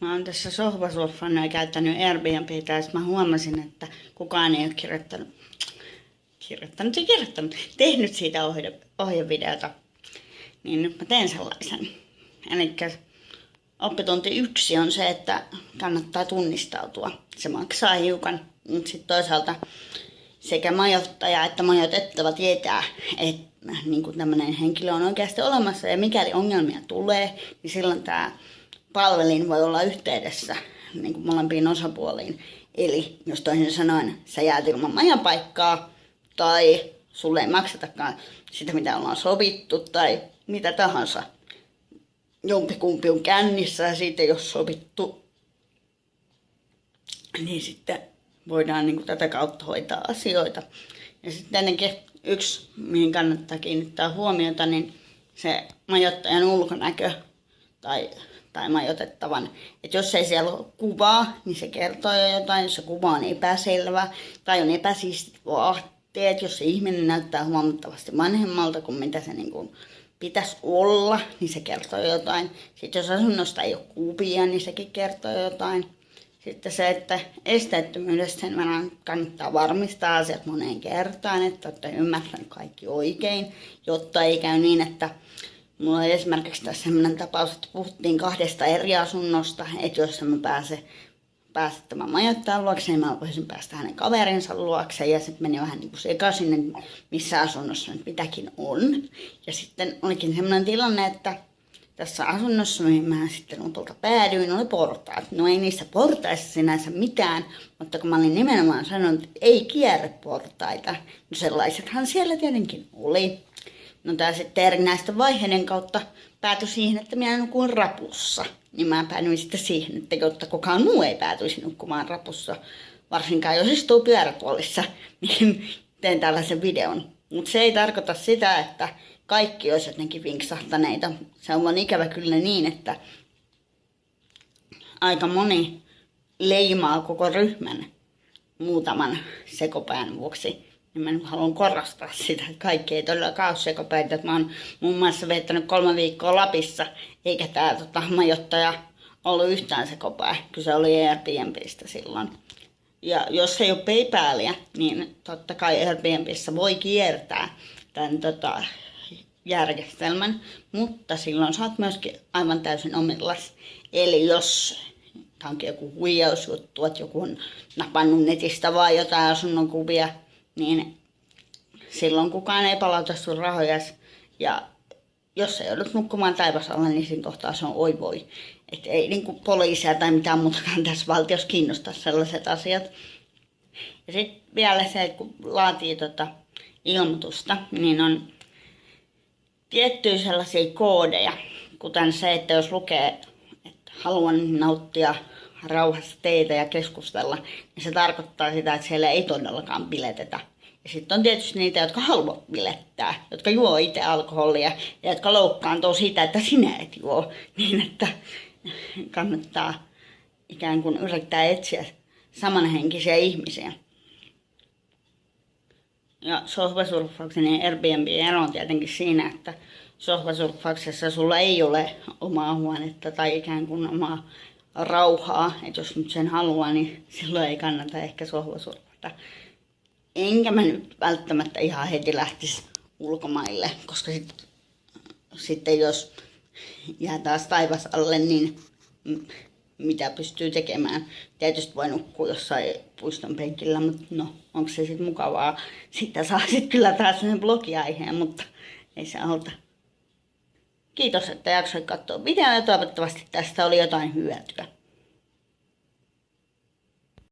Mä oon tässä sohvasurffannut ja käyttänyt Airbnbtä ja mä huomasin, että kukaan ei ole tehnyt siitä ohjevideota. Niin nyt mä teen sellaisen. Eli oppitunti 1 on se, että kannattaa tunnistautua. Se maksaa hiukan, mutta sitten toisaalta sekä majoittaja että majoitettava tietää, että niin tämmöinen henkilö on oikeasti olemassa ja mikäli ongelmia tulee, niin silloin tämä palvelin voi olla yhteydessä niin kuin molempiin osapuoliin. Eli jos toisin sanoen sä jäät ilman majapaikkaa tai sulle ei maksetakaan sitä, mitä ollaan sovittu tai mitä tahansa. Jompikumpi on kännissä ja siitä ei ole sovittu, niin sitten voidaan niin kuin tätä kautta hoitaa asioita. Ja sitten ennenkin yksi, mihin kannattaa kiinnittää huomiota, niin se majoittajan ulkonäkö tai majoitettavan. Että jos ei siellä ole kuvaa, niin se kertoo jo jotain. Jos se kuva on epäselvä tai on epäsiistit vaatteet, jos se ihminen näyttää huomattavasti vanhemmalta kuin mitä se niin kuin pitäisi olla, niin se kertoo jotain. Sitten jos asunnosta ei ole kuvia, niin sekin kertoo jotain. Sitten se, että esteettömyydestä sen verran kannattaa varmistaa asiat moneen kertaan, että olette ymmärtäneet kaikki oikein, jotta ei käy niin, että mulla oli esimerkiksi tässä sellainen tapaus, että puhuttiin 2 eri asunnosta, että jos mä pääse tämän majoittajan luokse, niin mä voisin päästä hänen kaverinsa luokse ja sitten meni vähän niin kuin sekaisin, että missä asunnossa nyt mitäkin on. Ja sitten olikin sellainen tilanne, että tässä asunnossa, mihin mä sitten lopulta päädyin, oli portaat. No ei niissä portaissa sinänsä mitään, mutta kun mä olin nimenomaan sanonut, että ei kierreportaita, no sellaisethan siellä tietenkin oli. No tää sitten erinäisten vaiheiden kautta päätyi siihen, että minä nukuin rapussa. Niin mä päädyin sitten siihen, että jotta kukaan muu ei päätyisi nukkumaan rapussa, varsinkaan jos istuu pyörätuolissa, niin teen tällaisen videon. Mutta se ei tarkoita sitä, että kaikki olisi jotenkin vinksahtaneita. Se on vaan ikävä kyllä niin, että aika moni leimaa koko ryhmän muutaman sekopään vuoksi. Ja mä haluan korostaa sitä, että kaikki ei todellakaan ole sekopäitä. Mä oon muun muassa viettänyt 3 viikkoa Lapissa, eikä tää majoittaja ollut yhtään sekopää. Kyse oli Airbnbistä silloin. Ja jos ei ole PayPalia, niin totta kai Airbnbissä voi kiertää tämän järjestelmän, mutta silloin sä oot myöskin aivan täysin omillas. Eli jos onkin joku huijausjuttu, että joku on napannut netistä vaan jotain asunnon kuvia, niin silloin kukaan ei palauta sun rahojas. Ja jos sä joudut nukkumaan taivasalla, niin siinä kohtaa se on oi voi. Että ei niinku poliisia tai mitään muutakaan tässä valtiossa kiinnostaa sellaiset asiat. Ja sitten vielä se, että kun laatii ilmoitusta, niin on tiettyjä sellaisia koodeja, kuten se, että jos lukee, että haluan nauttia rauhassa teitä ja keskustella, niin se tarkoittaa sitä, että siellä ei todellakaan biletetä. Ja sitten on tietysti niitä, jotka haluavat bilettää, jotka juo itse alkoholia ja jotka loukkaantuu siitä, että sinä et juo. Niin että kannattaa ikään kuin yrittää etsiä samanhenkisiä ihmisiä. Ja sohvasurffauksen ja Airbnbin ero on tietenkin siinä, että sohvasurffauksessa sulla ei ole omaa huonetta tai ikään kuin omaa rauhaa. Että jos nyt sen haluaa, niin silloin ei kannata ehkä sohvasurfata. Enkä mä nyt välttämättä ihan heti lähtisi ulkomaille, koska sitten jos jää taas taivas alle, niin mitä pystyy tekemään. Tietysti voi nukkua jossain puiston penkillä, mutta no, onko se sitten mukavaa. Sitten saa sitten kyllä taas sen blogiaiheen, mutta ei se auta. Kiitos, että jaksoit katsoa videoa ja toivottavasti tästä oli jotain hyötyä.